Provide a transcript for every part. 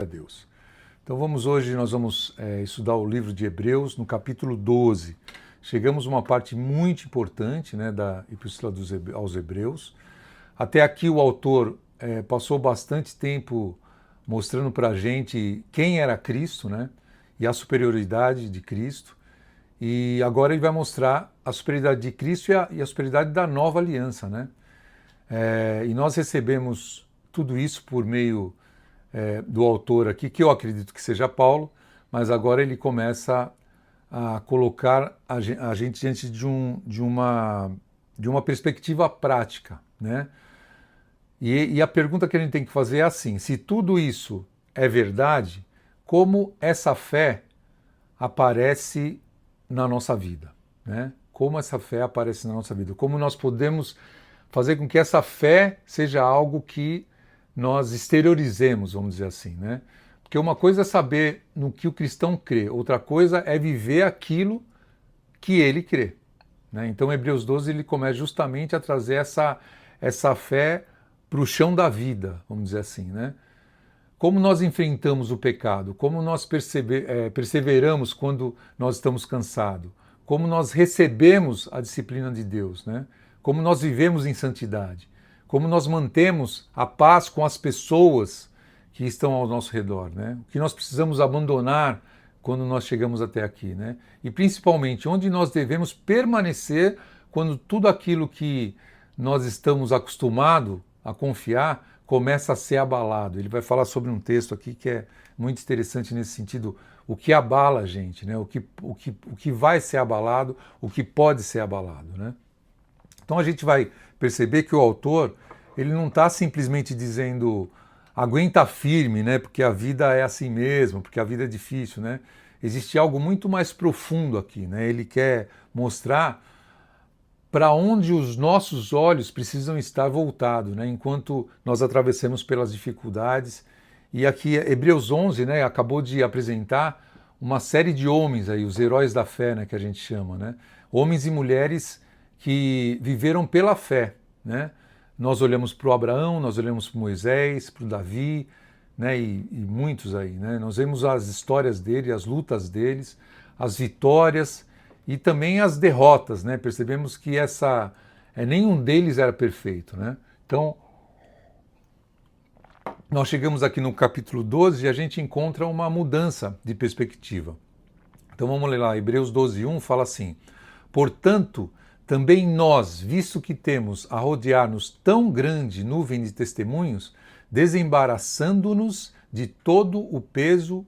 a Deus. Então nós vamos estudar o livro de Hebreus no capítulo 12. Chegamos a uma parte muito importante, né, da Epístola aos Hebreus. Até aqui o autor passou bastante tempo mostrando para a gente quem era Cristo, né, e a superioridade de Cristo. E agora ele vai mostrar a superioridade de Cristo e a superioridade da nova aliança, né? E nós recebemos tudo isso por meio do autor aqui, que eu acredito que seja Paulo, mas agora ele começa a colocar a gente diante de uma perspectiva prática, né? E a pergunta que a gente tem que fazer é assim: se tudo isso é verdade, como essa fé aparece na nossa vida, né? Como essa fé aparece na nossa vida? Como nós podemos fazer com que essa fé seja algo que nós exteriorizemos, vamos dizer assim, né? Porque uma coisa é saber no que o cristão crê, outra coisa é viver aquilo que ele crê, né? Então, Hebreus 12 ele começa justamente a trazer essa fé para o chão da vida, vamos dizer assim, né? Como nós enfrentamos o pecado, como nós perseveramos quando nós estamos cansados, como nós recebemos a disciplina de Deus, né? Como nós vivemos em santidade, como nós mantemos a paz com as pessoas que estão ao nosso redor, né? O que nós precisamos abandonar quando nós chegamos até aqui, né? E principalmente onde nós devemos permanecer quando tudo aquilo que nós estamos acostumados a confiar começa a ser abalado. Ele vai falar sobre um texto aqui que é muito interessante nesse sentido, o que abala a gente, né? O que vai ser abalado, o que pode ser abalado, né? Então a gente vai perceber que o autor ele não está simplesmente dizendo aguenta firme, né? Porque a vida é assim mesmo, porque a vida é difícil, né? Existe algo muito mais profundo aqui, né? Ele quer mostrar para onde os nossos olhos precisam estar voltados, né, enquanto nós atravessamos pelas dificuldades. E aqui Hebreus 11, né, acabou de apresentar uma série de homens aí, os heróis da fé, né, que a gente chama, né, homens e mulheres que viveram pela fé, né. Nós olhamos para o Abraão, nós olhamos para o Moisés, para o Davi, né, e muitos aí, né. Nós vemos as histórias deles, as lutas deles, as vitórias e também as derrotas, né? Percebemos que nenhum deles era perfeito, né? Então, nós chegamos aqui no capítulo 12 e a gente encontra uma mudança de perspectiva. Então vamos ler lá, Hebreus 12:1 fala assim: portanto, também nós, visto que temos a rodear-nos tão grande nuvem de testemunhos, desembaraçando-nos de todo o peso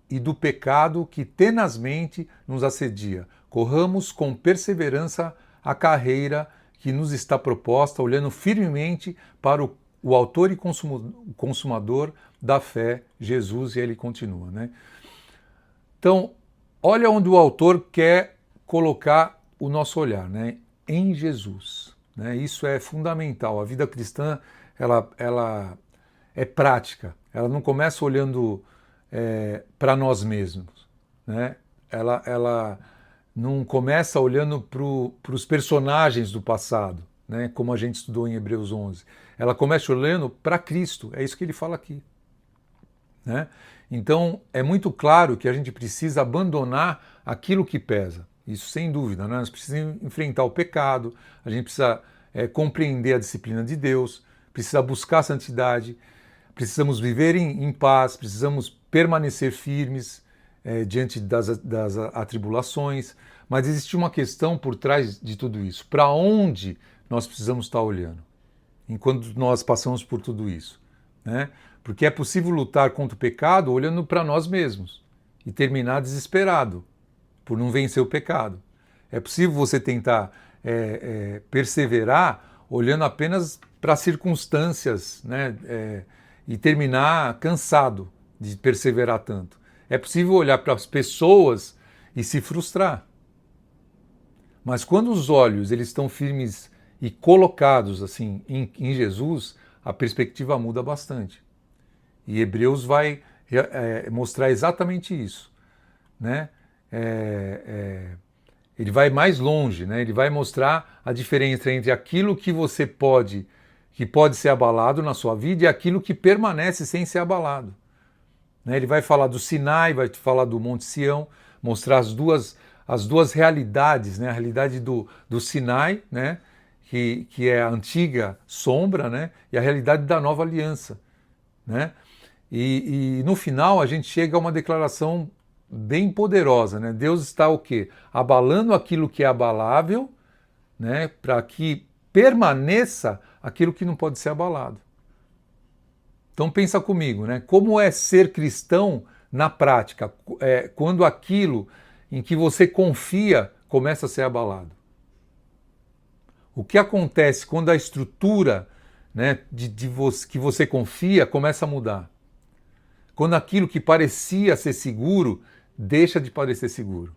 e do pecado que tenazmente nos assedia, corramos com perseverança a carreira que nos está proposta, olhando firmemente para o autor e consumador da fé, Jesus, e ele continua, né? Então, olha onde o autor quer colocar o nosso olhar, né? Em Jesus, né? Isso é fundamental. A vida cristã, ela é prática. Ela não começa olhando para nós mesmos, né? Ela não começa olhando para os personagens do passado, né? Como a gente estudou em Hebreus 11. Ela começa olhando para Cristo, é isso que ele fala aqui, né? Então é muito claro que a gente precisa abandonar aquilo que pesa, isso sem dúvida, né? Nós precisamos enfrentar o pecado, a gente precisa compreender a disciplina de Deus, precisa buscar a santidade, precisamos viver em paz, precisamos permanecer firmes diante das atribulações, mas existe uma questão por trás de tudo isso. Para onde nós precisamos estar olhando enquanto nós passamos por tudo isso, né? Porque é possível lutar contra o pecado olhando para nós mesmos e terminar desesperado por não vencer o pecado. É possível você tentar perseverar olhando apenas para as circunstâncias, né? E terminar cansado de perseverar tanto. É possível olhar para as pessoas e se frustrar. Mas quando os olhos eles estão firmes e colocados assim em Jesus, a perspectiva muda bastante. E Hebreus vai mostrar exatamente isso, né? Ele vai mais longe, né? Ele vai mostrar a diferença entre aquilo que pode ser abalado na sua vida e aquilo que permanece sem ser abalado. né? Ele vai falar do Sinai, vai falar do Monte Sião, mostrar as duas realidades, né? A realidade do Sinai, né? Que é a antiga sombra, né? E a realidade da nova aliança, né? E no final a gente chega a uma declaração bem poderosa, né? Deus está o quê? Abalando aquilo que é abalável, né? Para que permaneça aquilo que não pode ser abalado. Então pensa comigo, né? Como é ser cristão na prática, quando aquilo em que você confia começa a ser abalado. O que acontece quando a estrutura, né, que você confia começa a mudar? Quando aquilo que parecia ser seguro deixa de parecer seguro.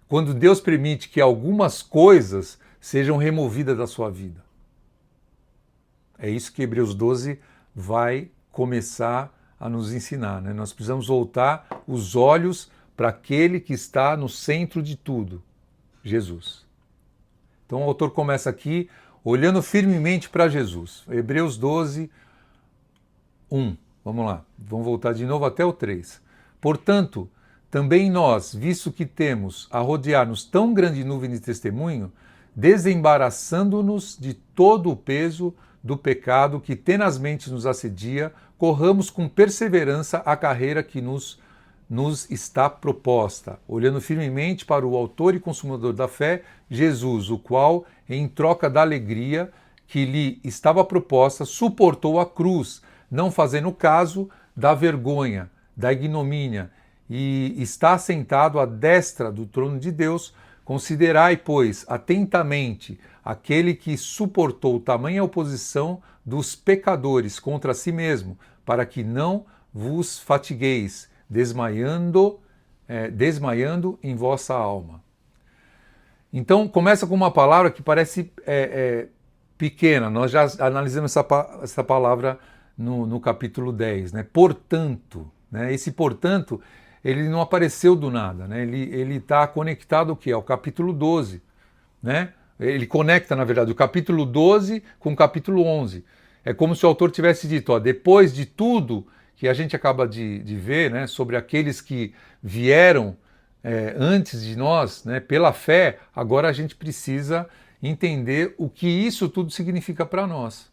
Quando Deus permite que algumas coisas sejam removidas da sua vida. É isso que Hebreus 12 vai começar a nos ensinar, né? Nós precisamos voltar os olhos para aquele que está no centro de tudo, Jesus. Então o autor começa aqui olhando firmemente para Jesus. Hebreus 12, 1. Vamos lá, vamos voltar de novo até o 3. Portanto, também nós, visto que temos a rodear-nos tão grande nuvem de testemunho, desembaraçando-nos de todo o peso do pecado que tenazmente nos assedia, corramos com perseverança a carreira que nos está proposta, olhando firmemente para o autor e consumador da fé, Jesus, o qual, em troca da alegria que lhe estava proposta, suportou a cruz, não fazendo caso da vergonha, da ignomínia, e está sentado à destra do trono de Deus. Considerai, pois, atentamente aquele que suportou tamanha oposição dos pecadores contra si mesmo, para que não vos fatigueis, desmaiando em vossa alma. Então, começa com uma palavra que parece pequena. Nós já analisamos essa palavra no capítulo 10, né? Portanto, né? Esse portanto, ele não apareceu do nada, né? Ele está conectado ao quê? Ao capítulo 12, né? Ele conecta, na verdade, o capítulo 12 com o capítulo 11. É como se o autor tivesse dito, ó, depois de tudo que a gente acaba de ver, né, sobre aqueles que vieram antes de nós, né, pela fé, agora a gente precisa entender o que isso tudo significa para nós.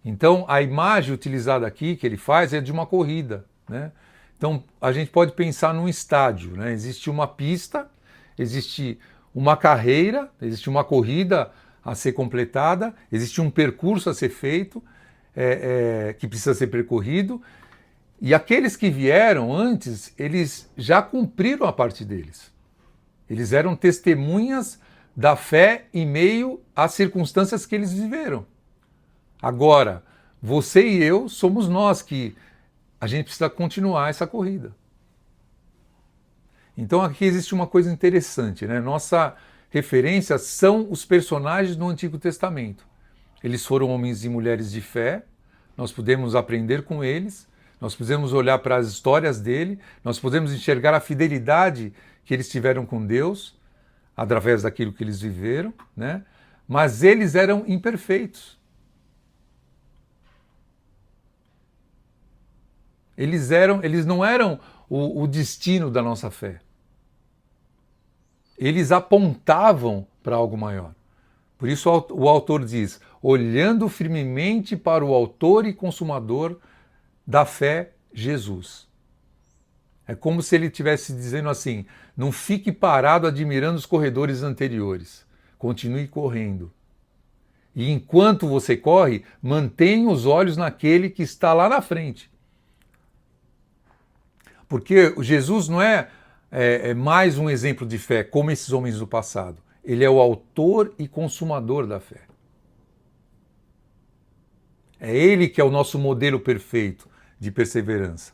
Então, a imagem utilizada aqui, que ele faz, é de uma corrida, né? Então, a gente pode pensar num estádio, né? Existe uma pista, existe uma carreira, existe uma corrida a ser completada, existe um percurso a ser feito, que precisa ser percorrido, e aqueles que vieram antes, eles já cumpriram a parte deles. Eles eram testemunhas da fé em meio às circunstâncias que eles viveram. Agora, você e eu somos nós que a gente precisa continuar essa corrida. Então aqui existe uma coisa interessante, né? Nossa referência são os personagens do Antigo Testamento. Eles foram homens e mulheres de fé, nós podemos aprender com eles, nós podemos olhar para as histórias dele, nós podemos enxergar a fidelidade que eles tiveram com Deus, através daquilo que eles viveram, né? Mas eles eram imperfeitos. Eles não eram o destino da nossa fé. Eles apontavam para algo maior. Por isso o autor diz, olhando firmemente para o autor e consumador da fé, Jesus. É como se ele estivesse dizendo assim, não fique parado admirando os corredores anteriores. Continue correndo. E enquanto você corre, mantenha os olhos naquele que está lá na frente. Porque Jesus não é mais um exemplo de fé, como esses homens do passado. Ele é o autor e consumador da fé. É ele que é o nosso modelo perfeito de perseverança.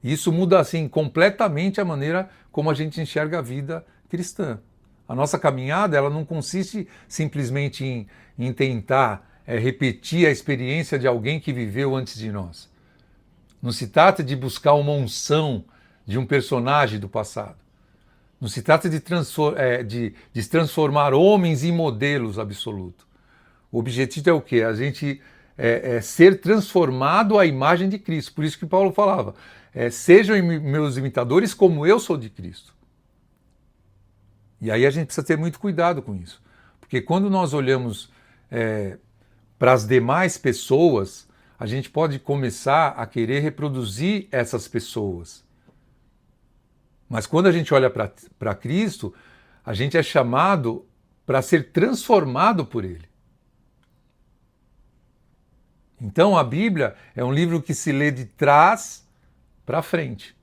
Isso muda, assim, completamente a maneira como a gente enxerga a vida cristã. A nossa caminhada, ela não consiste simplesmente em tentar repetir a experiência de alguém que viveu antes de nós. Não se trata de buscar uma unção de um personagem do passado. Não se trata de transformar homens em modelos absolutos. O objetivo é o quê? A gente ser transformado à imagem de Cristo. Por isso que Paulo falava, sejam meus imitadores como eu sou de Cristo. E aí a gente precisa ter muito cuidado com isso. Porque quando nós olhamos para as demais pessoas, a gente pode começar a querer reproduzir essas pessoas. Mas quando a gente olha para Cristo, a gente é chamado para ser transformado por Ele. Então a Bíblia é um livro que se lê de trás para frente.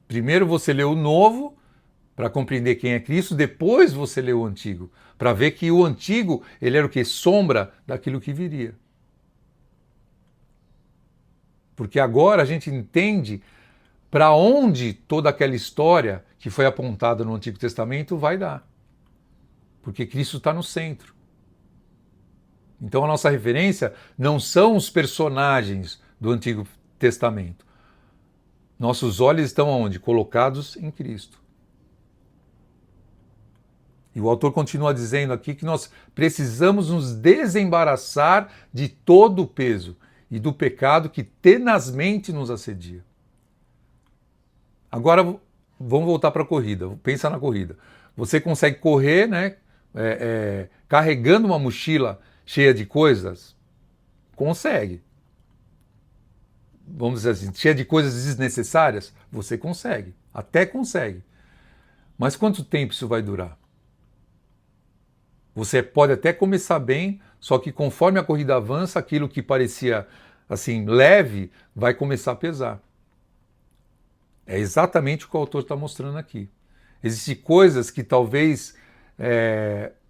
Primeiro você lê o Novo, para compreender quem é Cristo, depois você lê o Antigo, para ver que o Antigo, ele era o quê? Sombra daquilo que viria. Porque agora a gente entende para onde toda aquela história que foi apontada no Antigo Testamento vai dar. Porque Cristo está no centro. Então a nossa referência não são os personagens do Antigo Testamento. Nossos olhos estão onde? Colocados em Cristo. E o autor continua dizendo aqui que nós precisamos nos desembaraçar de todo o peso e do pecado que tenazmente nos assedia. Agora vamos voltar para a corrida. Pensa na corrida. Você consegue correr, né, carregando uma mochila cheia de coisas? Consegue. Vamos dizer assim, cheia de coisas desnecessárias? Você consegue. Até consegue. Mas quanto tempo isso vai durar? Você pode até começar bem, só que conforme a corrida avança, aquilo que parecia assim leve vai começar a pesar. É exatamente o que o autor está mostrando aqui. Existem coisas que talvez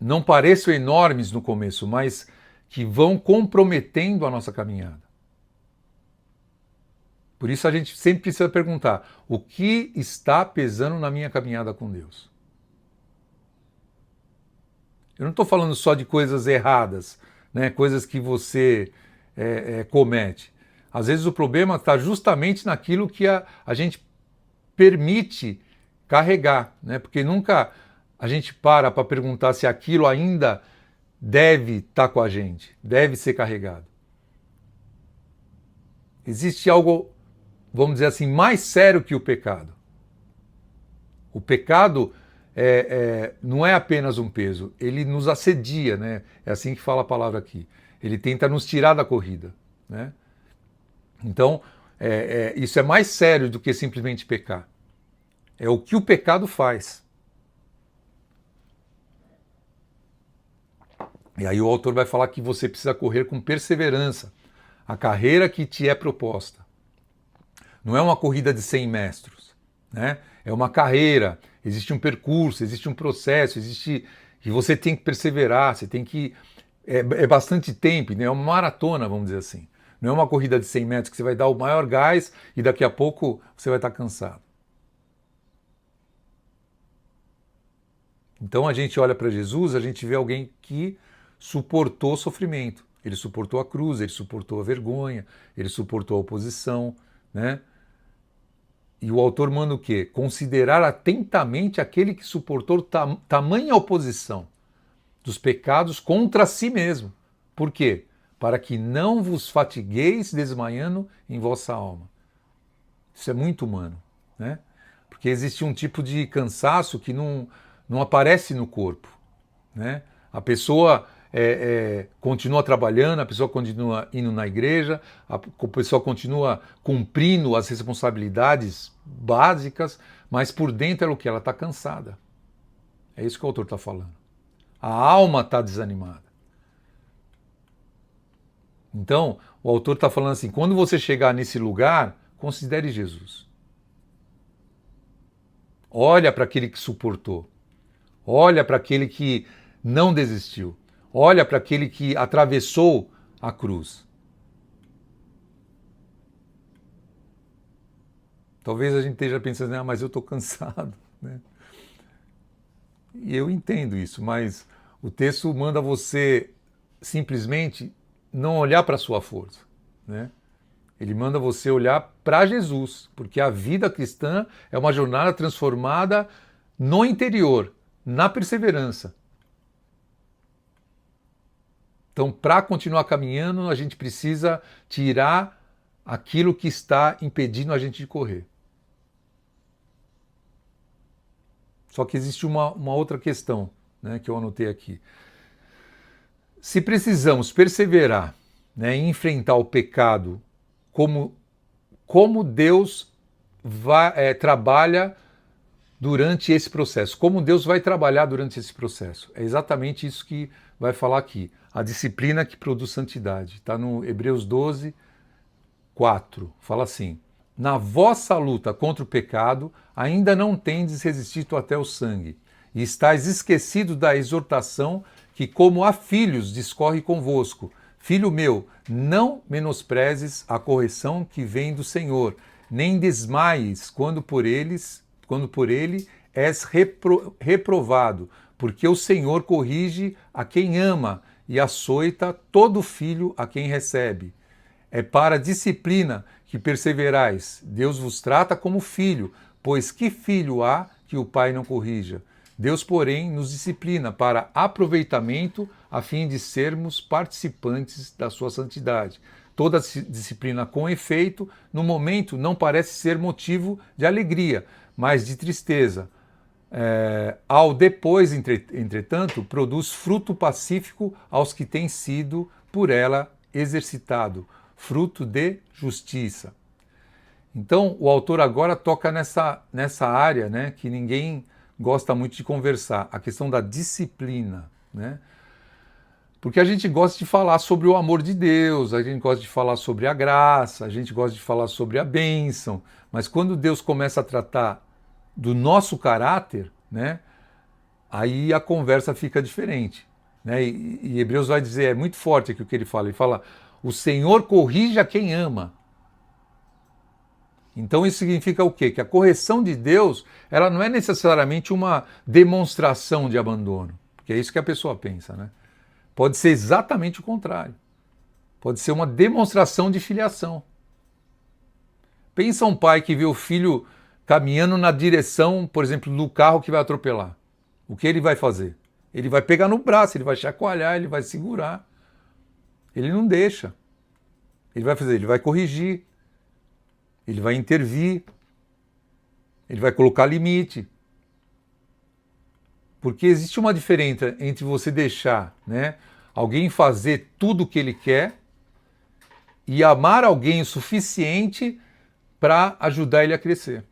não pareçam enormes no começo, mas que vão comprometendo a nossa caminhada. Por isso a gente sempre precisa perguntar, o que está pesando na minha caminhada com Deus? Eu não estou falando só de coisas erradas, né? Coisas que você comete. Às vezes o problema está justamente naquilo que a gente permite carregar, né? Porque nunca a gente para perguntar se aquilo ainda deve estar com a gente, deve ser carregado. Existe algo, vamos dizer assim, mais sério que o pecado. O pecado não é apenas um peso, ele nos assedia, né? É assim que fala a palavra aqui. Ele tenta nos tirar da corrida, né? Então, isso é mais sério do que simplesmente pecar. É o que o pecado faz. E aí o autor vai falar que você precisa correr com perseverança a carreira que te é proposta. Não é uma corrida de 100 metros, né? É uma carreira, existe um percurso, existe um processo, e você tem que perseverar, você tem que... É bastante tempo, né? É uma maratona, vamos dizer assim. Não é uma corrida de 100 metros que você vai dar o maior gás e daqui a pouco você vai estar cansado. Então a gente olha para Jesus, a gente vê alguém que suportou sofrimento. Ele suportou a cruz, ele suportou a vergonha, ele suportou a oposição, né? E o autor manda o quê? Considerar atentamente aquele que suportou tamanha oposição dos pecados contra si mesmo. Por quê? Para que não vos fatigueis desmaiando em vossa alma. Isso é muito humano, né? Porque existe um tipo de cansaço que não aparece no corpo, né? A pessoa continua trabalhando, a pessoa continua indo na igreja, a pessoa continua cumprindo as responsabilidades básicas, mas por dentro é o que? Ela está cansada. É isso que o autor está falando. A alma está desanimada. Então, o autor está falando assim, quando você chegar nesse lugar, considere Jesus. Olha para aquele que suportou. Olha para aquele que não desistiu. Olha para aquele que atravessou a cruz. Talvez a gente esteja pensando, mas eu estou cansado, né? E eu entendo isso, mas o texto manda você simplesmente não olhar para a sua força, né? Ele manda você olhar para Jesus, porque a vida cristã é uma jornada transformada no interior, na perseverança. Então, para continuar caminhando, a gente precisa tirar aquilo que está impedindo a gente de correr. Só que existe uma outra questão, né, que eu anotei aqui. Se precisamos perseverar, né, em enfrentar o pecado como Deus trabalha durante esse processo, como Deus vai trabalhar durante esse processo. É exatamente isso que vai falar aqui. A disciplina que produz santidade. Está no Hebreus 12, 4. Fala assim: na vossa luta contra o pecado, ainda não tendes resistido até o sangue, e estáis esquecidos da exortação que, como a filhos, discorre convosco. Filho meu, não menosprezes a correção que vem do Senhor, nem desmaies quando por ele és reprovado, porque o Senhor corrige a quem ama e açoita todo filho a quem recebe. É para a disciplina que perseverais. Deus vos trata como filho, pois que filho há que o pai não corrija? Deus, porém, nos disciplina para aproveitamento, a fim de sermos participantes da sua santidade. Toda disciplina com efeito, no momento, não parece ser motivo de alegria, mas de tristeza. Ao depois, entretanto, produz fruto pacífico aos que têm sido por ela exercitado, fruto de justiça. Então, o autor agora toca nessa área, né, que ninguém gosta muito de conversar, a questão da disciplina, né? Porque a gente gosta de falar sobre o amor de Deus, a gente gosta de falar sobre a graça, a gente gosta de falar sobre a bênção, mas quando Deus começa a tratar do nosso caráter, né, aí a conversa fica diferente, né? E Hebreus vai dizer, é muito forte aqui o que ele fala, o Senhor corrige a quem ama. Então isso significa o quê? Que a correção de Deus, ela não é necessariamente uma demonstração de abandono, porque é isso que a pessoa pensa, né? Pode ser exatamente o contrário. Pode ser uma demonstração de filiação. Pensa um pai que vê o filho caminhando na direção, por exemplo, do carro que vai atropelar. O que ele vai fazer? Ele vai pegar no braço, ele vai chacoalhar, ele vai segurar. Ele não deixa. Ele vai fazer, ele vai corrigir. Ele vai intervir. Ele vai colocar limite. Porque existe uma diferença entre você deixar, né, alguém fazer tudo o que ele quer e amar alguém o suficiente para ajudar ele a crescer.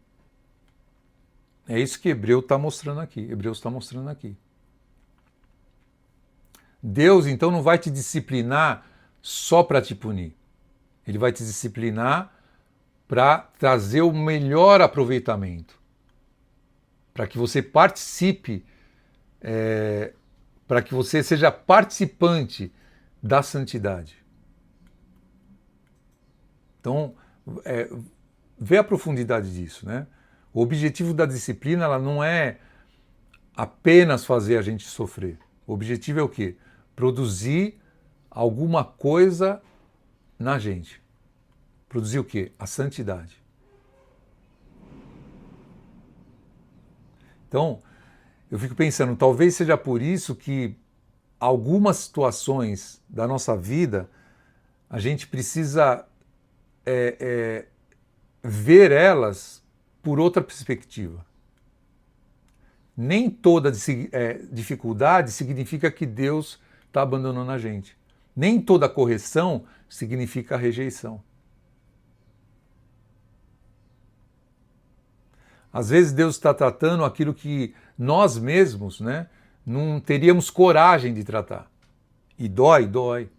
É isso que Hebreus está mostrando aqui. Deus, então, não vai te disciplinar só para te punir. Ele vai te disciplinar para trazer o melhor aproveitamento. Para que você participe, para que você seja participante da santidade. Então, vê a profundidade disso, né? O objetivo da disciplina, ela não é apenas fazer a gente sofrer. O objetivo é o quê? Produzir alguma coisa na gente. Produzir o quê? A santidade. Então, eu fico pensando, talvez seja por isso que algumas situações da nossa vida a gente precisa ver elas por outra perspectiva. Nem toda dificuldade significa que Deus está abandonando a gente. Nem toda correção significa rejeição. Às vezes Deus está tratando aquilo que nós mesmos, né, não teríamos coragem de tratar. E dói.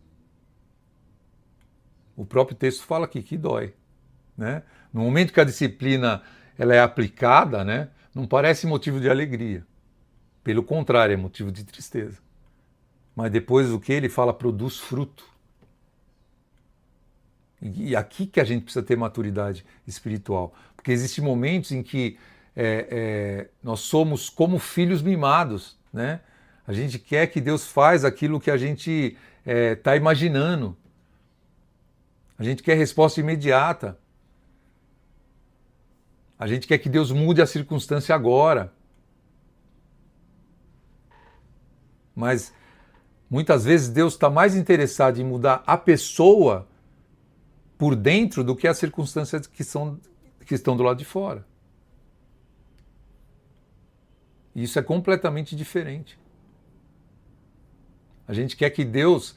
O próprio texto fala aqui que dói, né? No momento que a disciplina ela é aplicada, né, não parece motivo de alegria. Pelo contrário, é motivo de tristeza. Mas depois o que ele fala produz fruto. E aqui que a gente precisa ter maturidade espiritual. Porque existem momentos em que nós somos como filhos mimados, né? A gente quer que Deus faça aquilo que a gente está imaginando. A gente quer resposta imediata. A gente quer que Deus mude a circunstância agora. Mas Muitas vezes Deus está mais interessado em mudar a pessoa por dentro do que as circunstâncias que estão do lado de fora. E isso é completamente diferente. A gente quer que Deus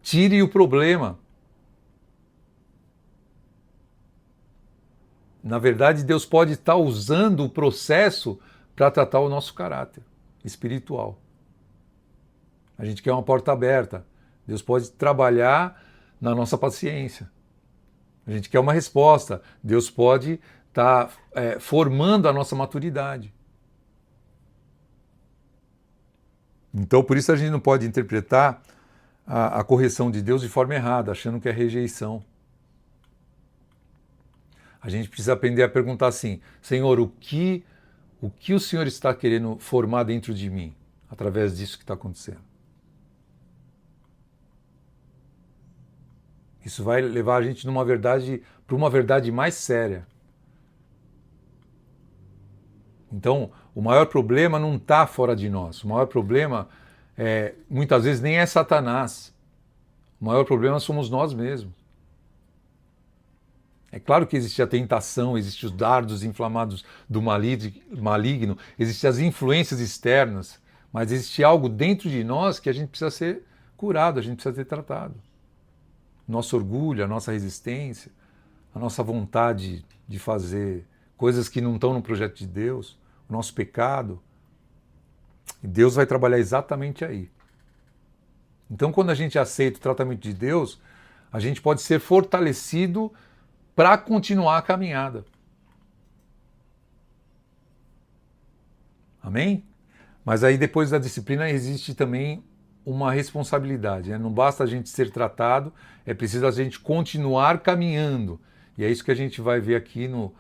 tire o problema. Na verdade, Deus pode estar usando o processo para tratar o nosso caráter espiritual. A gente quer uma porta aberta. Deus pode trabalhar na nossa paciência. A gente quer uma resposta. Deus pode estar formando a nossa maturidade. Então, por isso a gente não pode interpretar a correção de Deus de forma errada, achando que é rejeição. A gente precisa aprender a perguntar assim: Senhor, o que o Senhor está querendo formar dentro de mim, através disso que está acontecendo? Isso vai levar a gente para uma verdade mais séria. Então, o maior problema não está fora de nós. O maior problema, muitas vezes, nem é Satanás. O maior problema somos nós mesmos. É claro que existe a tentação, existem os dardos inflamados do maligno, existem as influências externas, mas existe algo dentro de nós que a gente precisa ser curado, a gente precisa ser tratado. Nosso orgulho, a nossa resistência, a nossa vontade de fazer coisas que não estão no projeto de Deus, o nosso pecado. E Deus vai trabalhar exatamente aí. Então, quando a gente aceita o tratamento de Deus, a gente pode ser fortalecido para continuar a caminhada. Amém? Mas aí depois da disciplina existe também uma responsabilidade, né? Não basta a gente ser tratado, é preciso a gente continuar caminhando. E é isso que a gente vai ver aqui no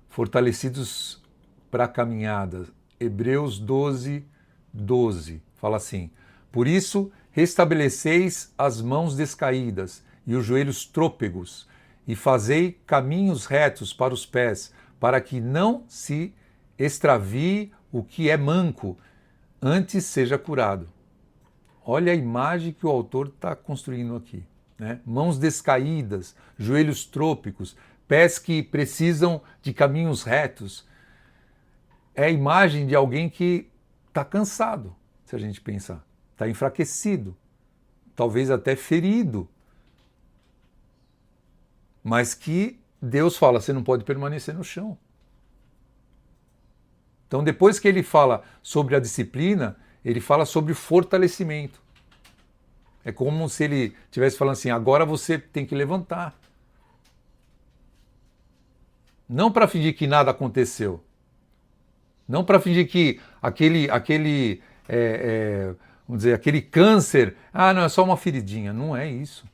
Fortalecidos para a Caminhada. Hebreus 12, 12. Fala assim: por isso restabeleceis as mãos descaídas e os joelhos trôpegos, e fazei caminhos retos para os pés, para que não se extravie o que é manco, antes seja curado. Olha a imagem que o autor está construindo aqui, né? Mãos descaídas, joelhos trôpegos, pés que precisam de caminhos retos. É a imagem de alguém que está cansado, se a gente pensar. Está enfraquecido, talvez até ferido. Mas que Deus fala, você não pode permanecer no chão. Então, depois que ele fala sobre a disciplina, ele fala sobre fortalecimento. É como se ele estivesse falando assim, agora você tem que levantar. Não para fingir que nada aconteceu. Não para fingir que vamos dizer, aquele câncer, não, é só uma feridinha. Não é isso.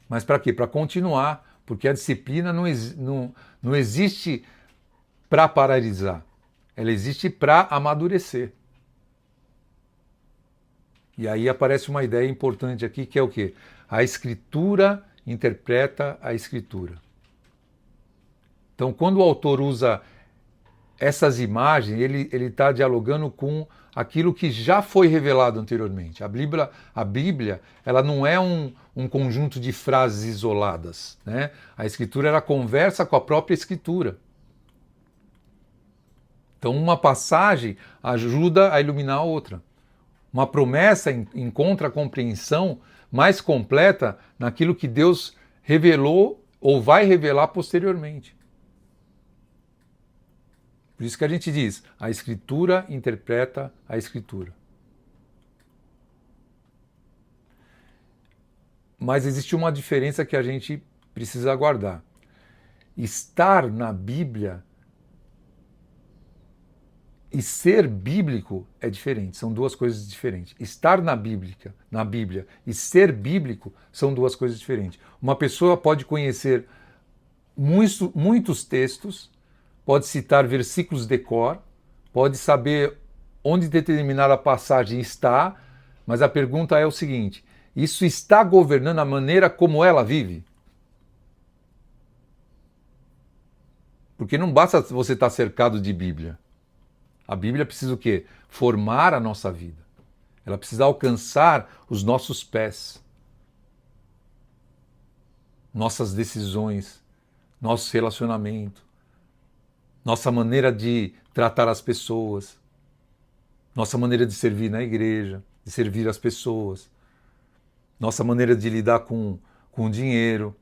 Mas para quê? Para continuar, porque a disciplina não existe para paralisar, ela existe para amadurecer. E aí aparece uma ideia importante aqui, que é o quê? A Escritura interpreta a Escritura. Então, quando o autor usa essas imagens, ele está dialogando com aquilo que já foi revelado anteriormente. A Bíblia ela não é um conjunto de frases isoladas, né? A Escritura ela conversa com a própria Escritura. Então, uma passagem ajuda a iluminar a outra. Uma promessa encontra a compreensão mais completa naquilo que Deus revelou ou vai revelar posteriormente. Por isso que a gente diz, a Escritura interpreta a Escritura. Mas existe uma diferença que a gente precisa guardar. Estar na Bíblia e ser bíblico é diferente, são duas coisas diferentes. Estar na Bíblia e ser bíblico são duas coisas diferentes. Uma pessoa pode conhecer muitos textos, pode citar versículos de cor, pode saber onde determinada passagem está, mas a pergunta é o seguinte: isso está governando a maneira como ela vive? Porque não basta você estar cercado de Bíblia. A Bíblia precisa o quê? Formar a nossa vida. Ela precisa alcançar os nossos pés, nossas decisões, nosso relacionamento, nossa maneira de tratar as pessoas, nossa maneira de servir na igreja, de servir as pessoas, nossa maneira de lidar com o dinheiro,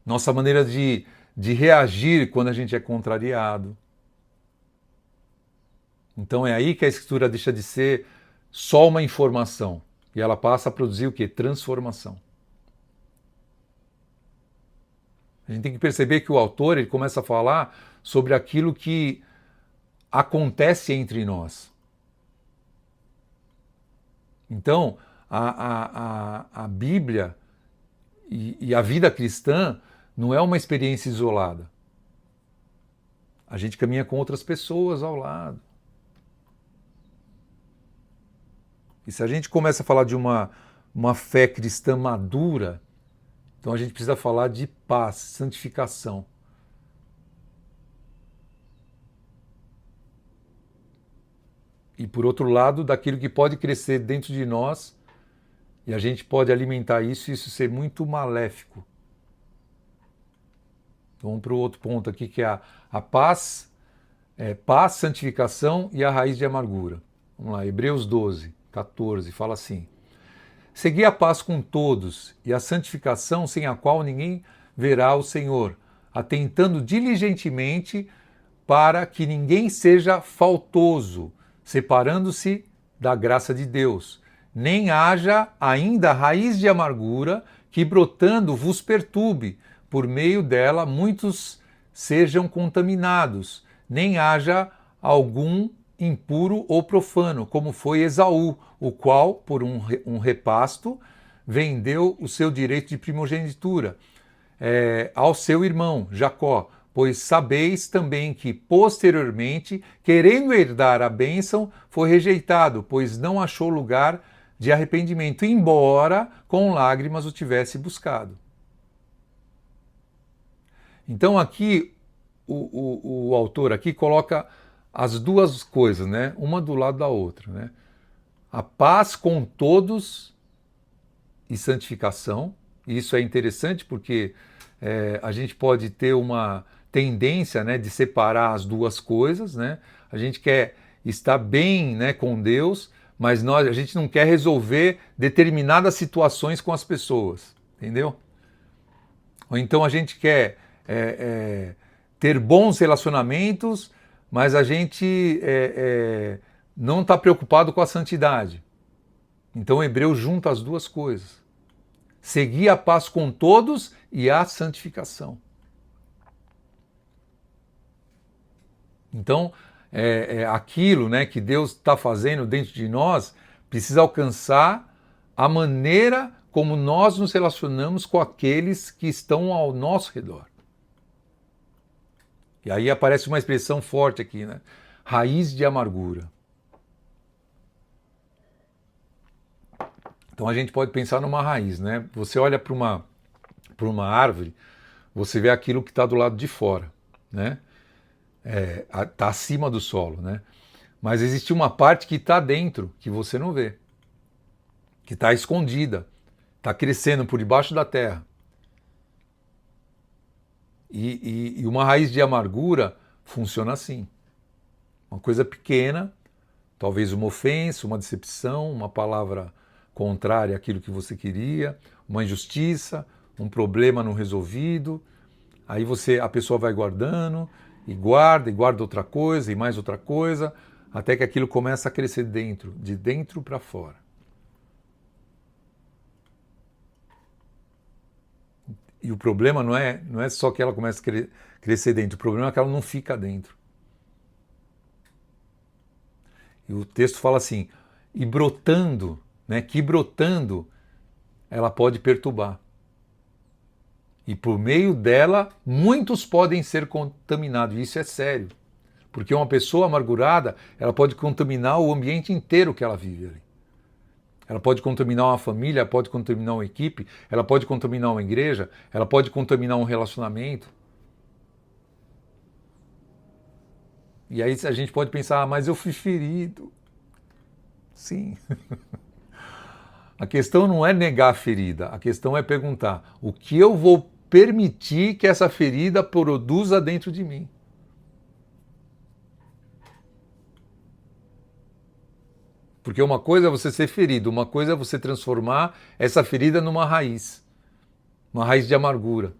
nossa maneira de reagir quando a gente é contrariado. Então é aí que a Escritura deixa de ser só uma informação e ela passa a produzir o quê? Transformação. A gente tem que perceber que o autor ele começa a falar sobre aquilo que acontece entre nós. Então, a Bíblia e a vida cristã não é uma experiência isolada. A gente caminha com outras pessoas ao lado. E se a gente começa a falar de uma fé cristã madura, então a gente precisa falar de paz, santificação. E por outro lado, daquilo que pode crescer dentro de nós, e a gente pode alimentar isso e isso ser muito maléfico. Então, vamos para o outro ponto aqui, que é a paz, paz, santificação e a raiz de amargura. Vamos lá, Hebreus 12, 14, fala assim: segui a paz com todos e a santificação sem a qual ninguém verá o Senhor, atentando diligentemente para que ninguém seja faltoso, separando-se da graça de Deus, nem haja ainda raiz de amargura que brotando vos perturbe, por meio dela muitos sejam contaminados, nem haja algum impuro ou profano, como foi Esaú, o qual, por um repasto, vendeu o seu direito de primogenitura ao seu irmão Jacó, pois sabeis também que, posteriormente, querendo herdar a bênção, foi rejeitado, pois não achou lugar de arrependimento, embora com lágrimas o tivesse buscado. Então aqui, o autor aqui coloca as duas coisas, né? Uma do lado da outra, né? A paz com todos e santificação. E isso é interessante porque a gente pode ter uma tendência, né, de separar as duas coisas, né? A gente quer estar bem, né, com Deus, mas a gente não quer resolver determinadas situações com as pessoas, entendeu? Ou então a gente quer ter bons relacionamentos, mas a gente não está preocupado com a santidade. Então o hebreu junta as duas coisas. Seguir a paz com todos e a santificação. Então, aquilo, né, que Deus está fazendo dentro de nós precisa alcançar a maneira como nós nos relacionamos com aqueles que estão ao nosso redor. E aí aparece uma expressão forte aqui, né? Raiz de amargura. Então a gente pode pensar numa raiz, né? Você olha para uma árvore, você vê aquilo que está do lado de fora, né? Está acima do solo, né? Mas existe uma parte que está dentro, que você não vê, que está escondida, está crescendo por debaixo da terra. E uma raiz de amargura funciona assim. Uma coisa pequena, talvez uma ofensa, uma decepção, uma palavra contrária àquilo que você queria, uma injustiça, um problema não resolvido. Aí a pessoa vai guardando e guarda outra coisa e mais outra coisa, até que aquilo começa a crescer dentro, de dentro para fora. E o problema não é só que ela começa a crescer dentro, o problema é que ela não fica dentro. E o texto fala assim, e brotando, né, que brotando ela pode perturbar. E por meio dela, muitos podem ser contaminados. E isso é sério. Porque uma pessoa amargurada, ela pode contaminar o ambiente inteiro que ela vive ali. Ela pode contaminar uma família, ela pode contaminar uma equipe, ela pode contaminar uma igreja, ela pode contaminar um relacionamento. E aí a gente pode pensar, mas eu fui ferido. Sim. A questão não é negar a ferida, a questão é perguntar o que eu vou permitir que essa ferida produza dentro de mim. Porque uma coisa é você ser ferido, uma coisa é você transformar essa ferida numa raiz, uma raiz de amargura.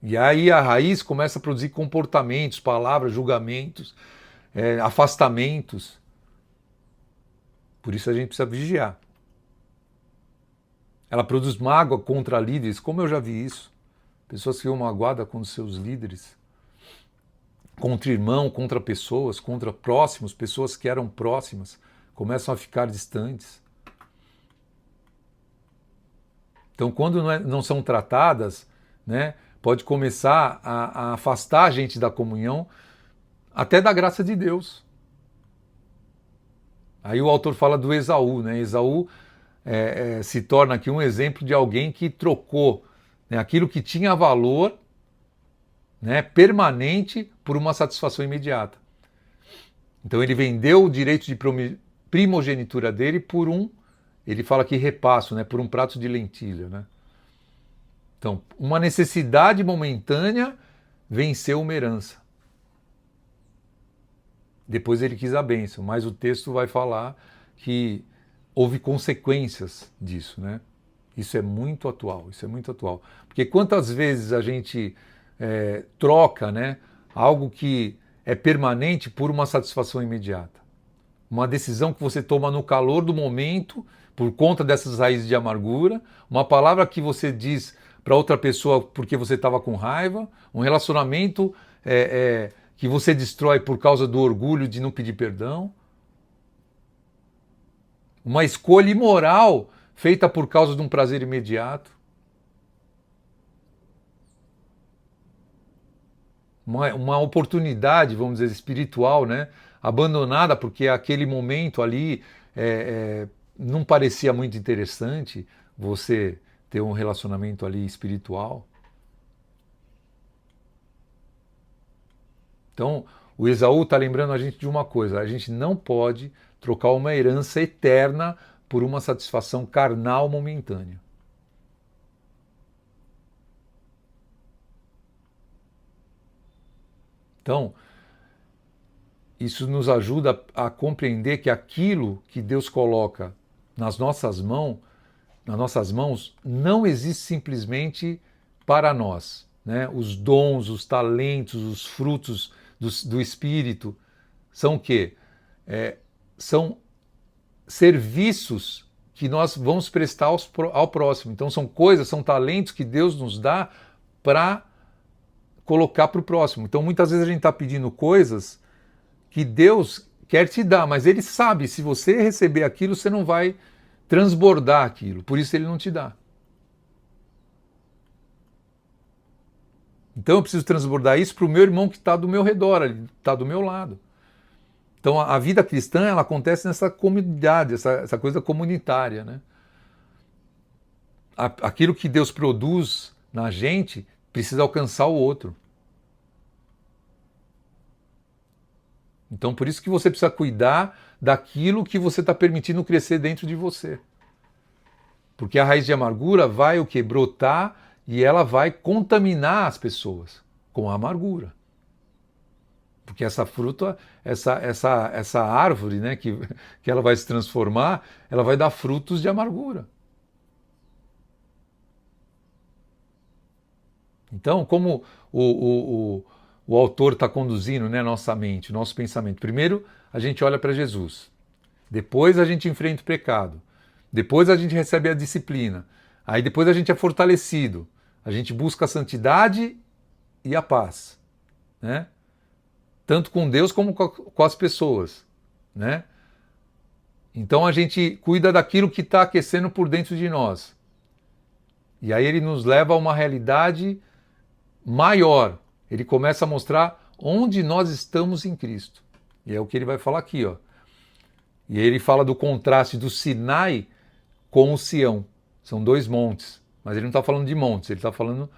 E aí a raiz começa a produzir comportamentos, palavras, julgamentos, afastamentos. Por isso a gente precisa vigiar. Ela produz mágoa contra líderes, como eu já vi isso. Pessoas que ficam magoadas com os seus líderes. Contra irmão, contra pessoas, contra próximos, pessoas que eram próximas, começam a ficar distantes. Então, quando não são tratadas, né, pode começar a afastar a gente da comunhão, até da graça de Deus. Aí o autor fala do Esaú, né? Esaú se torna aqui um exemplo de alguém que trocou, né, aquilo que tinha valor, né, permanente por uma satisfação imediata. Então ele vendeu o direito de primogenitura dele por ele fala aqui repasso, né, por um prato de lentilha, né? Então, uma necessidade momentânea venceu uma herança. Depois ele quis a bênção, mas o texto vai falar que houve consequências disso, né? Isso é muito atual, isso é muito atual. Porque quantas vezes a gente troca, né, algo que é permanente por uma satisfação imediata. Uma decisão que você toma no calor do momento, por conta dessas raízes de amargura, uma palavra que você diz para outra pessoa porque você estava com raiva, um relacionamento que você destrói por causa do orgulho de não pedir perdão, uma escolha imoral feita por causa de um prazer imediato, uma oportunidade, vamos dizer, espiritual, né, abandonada porque aquele momento ali não parecia muito interessante você ter um relacionamento ali espiritual. Então, o Esaú está lembrando a gente de uma coisa: a gente não pode trocar uma herança eterna por uma satisfação carnal momentânea. Então, isso nos ajuda a compreender que aquilo que Deus coloca nas nossas mãos, não existe simplesmente para nós, né? Os dons, os talentos, os frutos do Espírito são o quê? São serviços que nós vamos prestar ao próximo. Então são coisas, são talentos que Deus nos dá para colocar para o próximo. Então muitas vezes a gente está pedindo coisas que Deus quer te dar, mas Ele sabe, se você receber aquilo, você não vai transbordar aquilo, por isso Ele não te dá. Então eu preciso transbordar isso para o meu irmão que está do meu redor, está do meu lado. Então a vida cristã, ela acontece nessa comunidade, essa coisa comunitária, né? Aquilo que Deus produz na gente precisa alcançar o outro. Então por isso que você precisa cuidar daquilo que você está permitindo crescer dentro de você. Porque a raiz de amargura vai o quê? Brotar e ela vai contaminar as pessoas com a amargura. Porque essa fruta, essa árvore, né, que ela vai se transformar, ela vai dar frutos de amargura. Então, como o autor está conduzindo, né, nossa mente, nosso pensamento? Primeiro, a gente olha para Jesus. Depois a gente enfrenta o pecado. Depois a gente recebe a disciplina. Aí depois a gente é fortalecido. A gente busca a santidade e a paz, né? Tanto com Deus como com as pessoas, né? Então a gente cuida daquilo que está aquecendo por dentro de nós. E aí ele nos leva a uma realidade maior. Ele começa a mostrar onde nós estamos em Cristo. E é o que ele vai falar aqui, ó. E ele fala do contraste do Sinai com o Sião. São dois montes. Mas ele não está falando de montes, ele está falando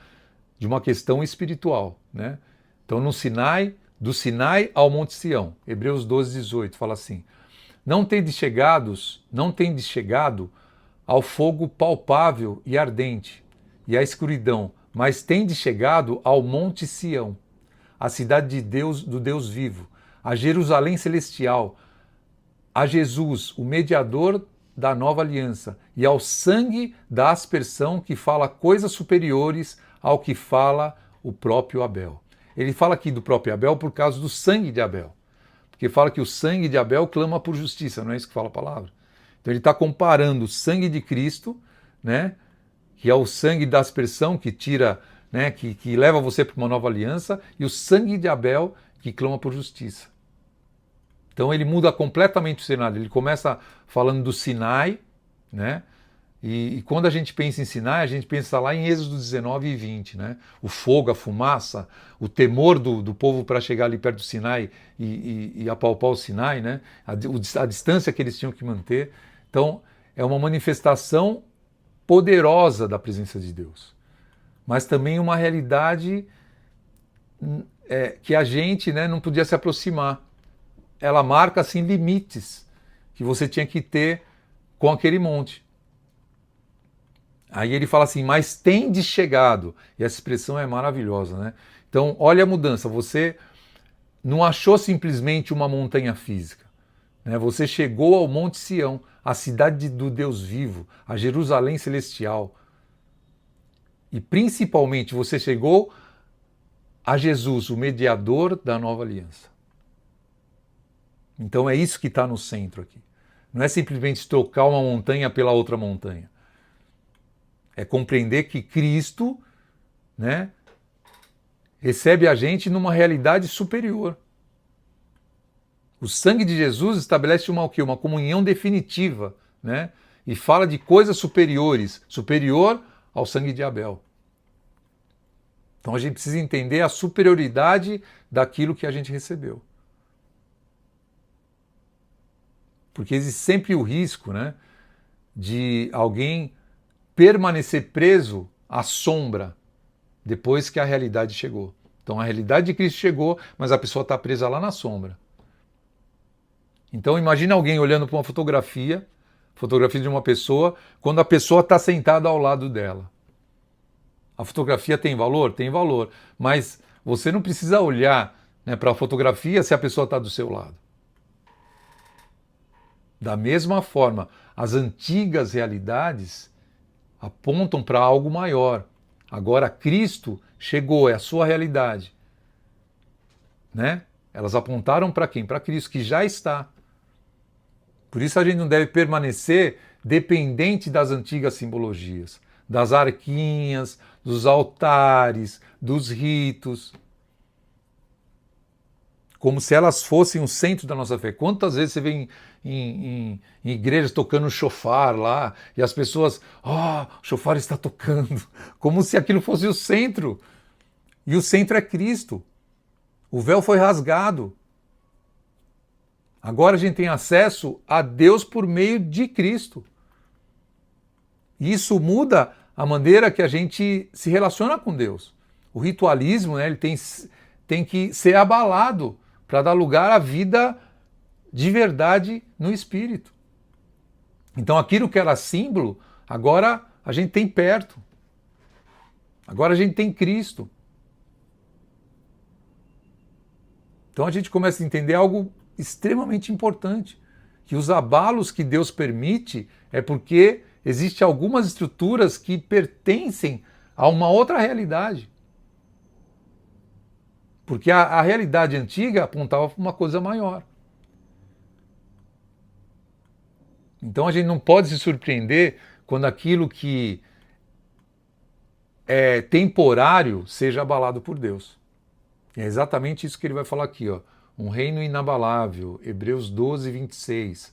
de uma questão espiritual, né? Então no Sinai, do Sinai ao Monte Sião. Hebreus 12, 18 fala assim: não tendes chegado ao fogo palpável e ardente, e à escuridão, mas tendes chegado ao monte Sião, a cidade de Deus, do Deus vivo, a Jerusalém celestial, a Jesus, o mediador da nova aliança, e ao sangue da aspersão que fala coisas superiores ao que fala o próprio Abel. Ele fala aqui do próprio Abel por causa do sangue de Abel, porque fala que o sangue de Abel clama por justiça, não é isso que fala a palavra? Então ele está comparando o sangue de Cristo, né, que é o sangue da aspersão que tira, né, que leva você para uma nova aliança, e o sangue de Abel que clama por justiça. Então ele muda completamente o cenário. Ele começa falando do Sinai, né? E quando a gente pensa em Sinai, a gente pensa lá em Êxodo 19 e 20, né? O fogo, a fumaça, o temor do povo para chegar ali perto do Sinai e apalpar o Sinai, né? A distância que eles tinham que manter. Então é uma manifestação poderosa da presença de Deus, mas também uma realidade que a gente, né, não podia se aproximar. Ela marca assim limites que você tinha que ter com aquele monte. Aí ele fala assim, mas tendes chegado. E essa expressão é maravilhosa, né? Então, olha a mudança. Você não achou simplesmente uma montanha física, né? Você chegou ao Monte Sião, a cidade do Deus vivo, a Jerusalém celestial. E principalmente você chegou a Jesus, o mediador da nova aliança. Então é isso que está no centro aqui. Não é simplesmente trocar uma montanha pela outra montanha. É compreender que Cristo, né, recebe a gente numa realidade superior. O sangue de Jesus estabelece uma comunhão definitiva, né, e fala de coisas superiores, superior ao sangue de Abel. Então a gente precisa entender a superioridade daquilo que a gente recebeu. Porque existe sempre o risco, né, de alguém permanecer preso à sombra depois que a realidade chegou. Então a realidade de Cristo chegou, mas a pessoa está presa lá na sombra. Então imagina alguém olhando para uma fotografia de uma pessoa, quando a pessoa está sentada ao lado dela. A fotografia tem valor? Tem valor. Mas você não precisa olhar, né, para a fotografia se a pessoa está do seu lado. Da mesma forma, as antigas realidades apontam para algo maior. Agora Cristo chegou, é a sua realidade, né? Elas apontaram para quem? Para Cristo, que já está. Por isso a gente não deve permanecer dependente das antigas simbologias, das arquinhas, dos altares, dos ritos, como se elas fossem o centro da nossa fé. Quantas vezes você vê em igrejas tocando chofar lá, e as pessoas, o chofar está tocando, como se aquilo fosse o centro. E o centro é Cristo. O véu foi rasgado. Agora a gente tem acesso a Deus por meio de Cristo. E isso muda a maneira que a gente se relaciona com Deus. O ritualismo, né, ele tem que ser abalado para dar lugar à vida de verdade no Espírito. Então aquilo que era símbolo, agora a gente tem perto. Agora a gente tem Cristo. Então a gente começa a entender algo extremamente importante, que os abalos que Deus permite é porque existem algumas estruturas que pertencem a uma outra realidade. Porque a realidade antiga apontava para uma coisa maior. Então a gente não pode se surpreender quando aquilo que é temporário seja abalado por Deus. É exatamente isso que ele vai falar aqui, ó. Um reino inabalável, Hebreus 12, 26.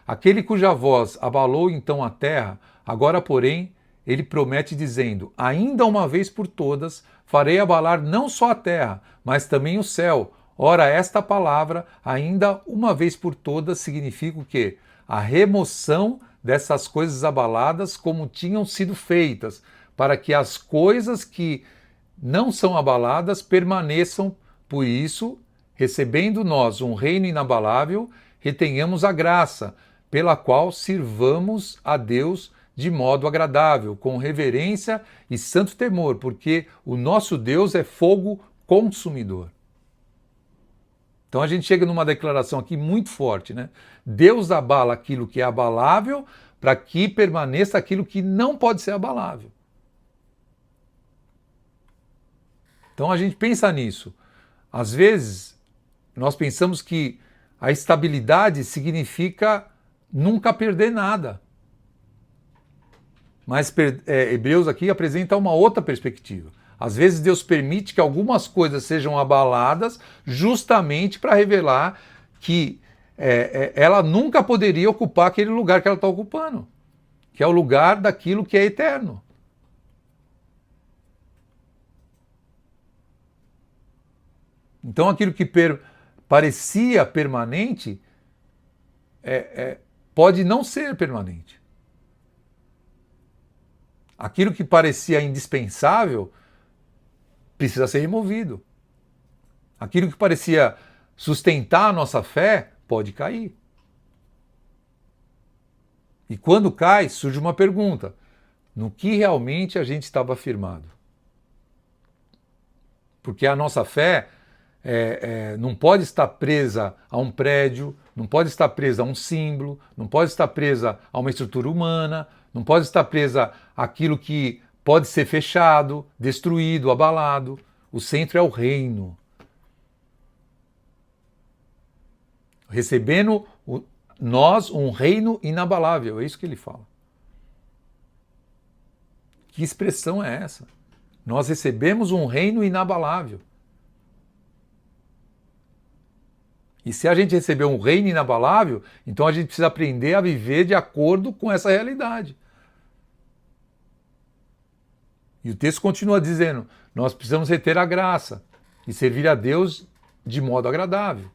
Aquele cuja voz abalou então a terra, agora, porém, ele promete dizendo, ainda uma vez por todas, farei abalar não só a terra, mas também o céu. Ora, esta palavra, ainda uma vez por todas, significa o quê? A remoção dessas coisas abaladas como tinham sido feitas, para que as coisas que não são abaladas permaneçam, por isso, recebendo nós um reino inabalável, retenhamos a graça, pela qual sirvamos a Deus de modo agradável, com reverência e santo temor, porque o nosso Deus é fogo consumidor. Então a gente chega numa declaração aqui muito forte, né? Deus abala aquilo que é abalável para que permaneça aquilo que não pode ser abalável. Então a gente pensa nisso. Às vezes nós pensamos que a estabilidade significa nunca perder nada. Mas Hebreus aqui apresenta uma outra perspectiva. Às vezes Deus permite que algumas coisas sejam abaladas justamente para revelar que ela nunca poderia ocupar aquele lugar que ela está ocupando, que é o lugar daquilo que é eterno. Então aquilo que parecia permanente pode não ser permanente. Aquilo que parecia indispensável precisa ser removido. Aquilo que parecia sustentar a nossa fé pode cair. E quando cai, surge uma pergunta: no que realmente a gente estava firmado? Porque a nossa fé não pode estar presa a um prédio, não pode estar presa a um símbolo, não pode estar presa a uma estrutura humana, não pode estar presa àquilo que pode ser fechado, destruído, abalado. O centro é o reino. Recebendo nós um reino inabalável, é isso que ele fala. Que expressão é essa? Nós recebemos um reino inabalável. E se a gente receber um reino inabalável, então a gente precisa aprender a viver de acordo com essa realidade. E o texto continua dizendo, nós precisamos reter a graça e servir a Deus de modo agradável,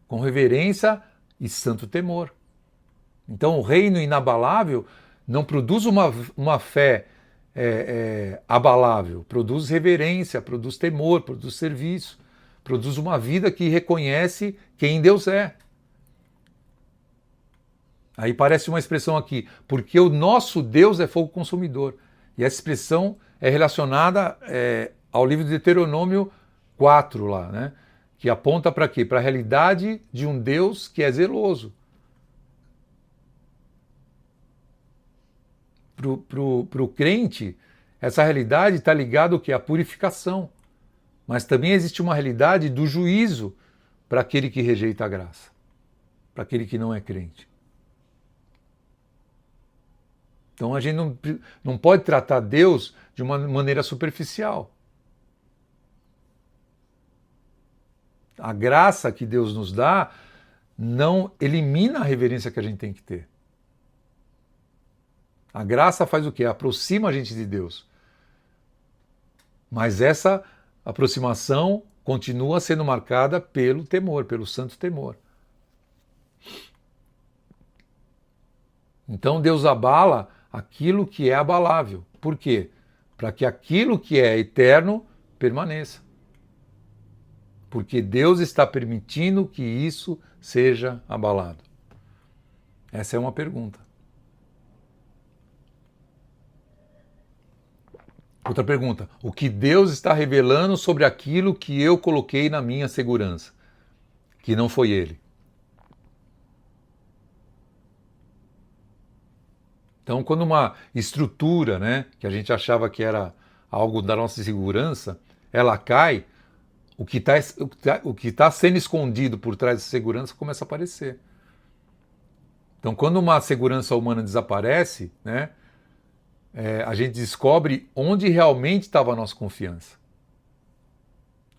com reverência e santo temor. Então o reino inabalável não produz uma fé abalável, produz reverência, produz temor, produz serviço, produz uma vida que reconhece quem Deus é. Aí parece uma expressão aqui, porque o nosso Deus é fogo consumidor. E essa expressão é relacionada ao livro de Deuteronômio 4 lá, né? Que aponta para quê? Para a realidade de um Deus que é zeloso. Para o crente, essa realidade está ligada ao quê? À purificação. Mas também existe uma realidade do juízo para aquele que rejeita a graça, para aquele que não é crente. Então a gente não pode tratar Deus de uma maneira superficial. A graça que Deus nos dá não elimina a reverência que a gente tem que ter. A graça faz o quê? Aproxima a gente de Deus. Mas essa aproximação continua sendo marcada pelo temor, pelo santo temor. Então Deus abala aquilo que é abalável. Por quê? Para que aquilo que é eterno permaneça. Porque Deus está permitindo que isso seja abalado. Essa é uma pergunta. Outra pergunta. O que Deus está revelando sobre aquilo que eu coloquei na minha segurança? Que não foi Ele. Então, quando uma estrutura, né, que a gente achava que era algo da nossa segurança, ela cai, o que está sendo escondido por trás da segurança começa a aparecer. Então, quando uma segurança humana desaparece, né, a gente descobre onde realmente estava a nossa confiança.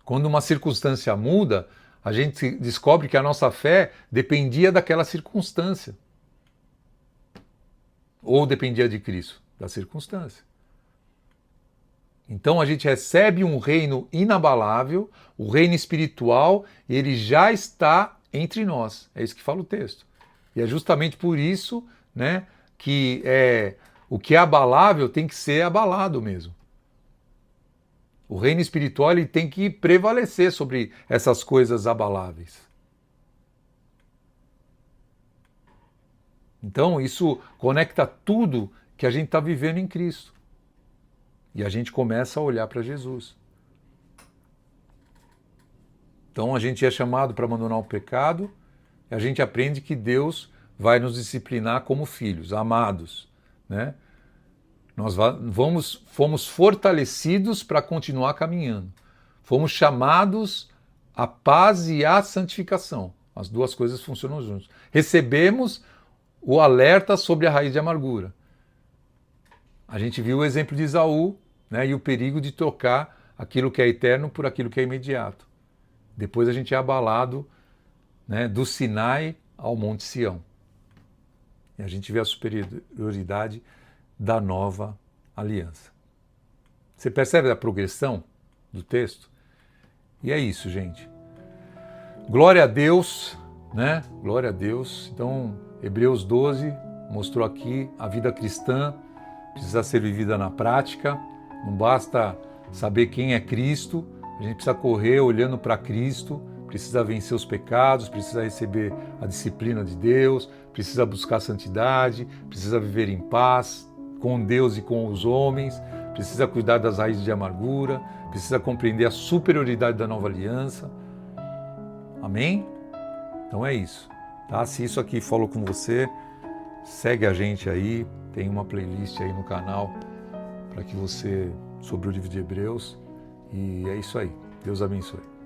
Quando uma circunstância muda, a gente descobre que a nossa fé dependia daquela circunstância. Ou dependia de Cristo, da circunstância. Então a gente recebe um reino inabalável, o reino espiritual, ele já está entre nós. É isso que fala o texto. E é justamente por isso, né, que o que é abalável tem que ser abalado mesmo. O reino espiritual ele tem que prevalecer sobre essas coisas abaláveis. Então isso conecta tudo que a gente está vivendo em Cristo. E a gente começa a olhar para Jesus. Então a gente é chamado para abandonar o pecado, e a gente aprende que Deus vai nos disciplinar como filhos, amados, né? Nós fomos fortalecidos para continuar caminhando. Fomos chamados à paz e à santificação. As duas coisas funcionam juntas. Recebemos o alerta sobre a raiz de amargura. A gente viu o exemplo de Esaú, né, e o perigo de trocar aquilo que é eterno por aquilo que é imediato. Depois a gente é abalado, né, do Sinai ao Monte Sião. E a gente vê a superioridade da nova aliança. Você percebe a progressão do texto? E é isso, gente. Glória a Deus, né? Glória a Deus. Então, Hebreus 12 mostrou aqui a vida cristã precisa ser vivida na prática. Não basta saber quem é Cristo, a gente precisa correr olhando para Cristo, precisa vencer os pecados, precisa receber a disciplina de Deus, precisa buscar santidade, precisa viver em paz com Deus e com os homens, precisa cuidar das raízes de amargura, precisa compreender a superioridade da nova aliança. Amém? Então é isso. Tá? Se isso aqui falou com você, segue a gente aí, tem uma playlist aí no canal para que você sobre o livro de Hebreus. E é isso aí. Deus abençoe.